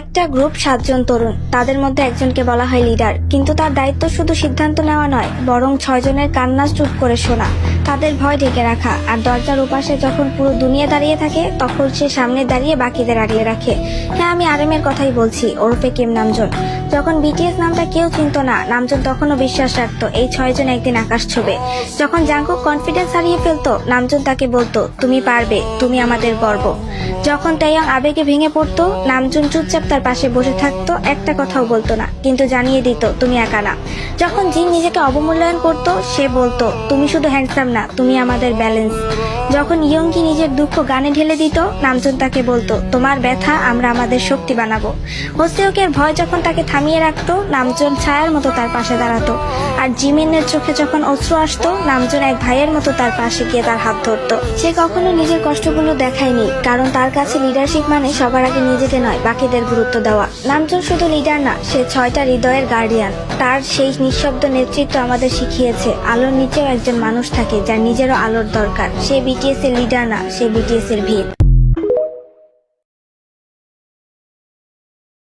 একটা গ্রুপ 7 জন তরুণ, তাদের মধ্যে একজনকে বলা হয় লিডার, কিন্তু তার দায়িত্ব শুধু সিদ্ধান্ত নেওয়া নয়, বরং 6 জনের কান্না চুপ করে শোনা, তাদের ভয় ঢেকে রাখা, আর দরজার ওপাশে যখন পুরো দুনিয়া দাঁড়িয়ে থাকে তখন সে সামনে দাঁড়িয়ে বাকিদের আগলে রাখে। হ্যাঁ, আমি আরএমের কথাই বলছি, ওরফে কিম নামজুন। যখন বিটিএস নামটা কেউ চিনত না, নামজুন তখনও বিশ্বাস রাখতো এই 6 জন একদিন আকাশ ছুবে। যখন জাংকুক কনফিডেন্স হারিয়ে ফেলতো, নামজুন তাকে বলতো, তুমি পারবে, তুমি আমাদের গর্ব। যখন তাইয়ং আবেগে ভেঙে পড়তো, নামজুন চুপচাপ তার পাশে বসে থাকতো, একটা কথাও বলতো না, কিন্তু জানিয়ে দিত তুমি একা না। যখন জিন নিজেকে অবমূল্যায়ন করতো, সে বলতো, তুমি শুধু হ্যান্ডসাম না, তুমি আমাদের ব্যালেন্স। যখন ইয়ংকি নিজের দুঃখ গানে ঢেলে দিত, নামজুন তাকে বলতো, তোমার ব্যথা আমরা আমাদের শক্তি বানাবো। হোসেওকের ভয় যখন তাকে থামিয়ে রাখতো, নামজুন ছায়ার মতো তার পাশে দাঁড়াতো। আর জিমিনের চোখে যখন অশ্রু আসতো, নামজুন এক ভাইয়ের মতো তার পাশে গিয়ে তার হাত ধরতো। সে কখনো নিজের কষ্টগুলো দেখায়নি, কারণ তার কাছে লিডারশিপ মানে সবার আগে নিজেকে নয়, বাকিদের গুরুত্ব দেওয়া। নামজুন শুধু লিডার না, সে 6টা হৃদয়ের গার্ডিয়ান। তার সেই নিঃশব্দ নেতৃত্ব আমাদের শিখিয়েছে আলোর নিচেও একজন মানুষ থাকে যার নিজেরও আলোর দরকার। সে বিটিএস এর লিডার না, সে বিটিএস এর ভিত।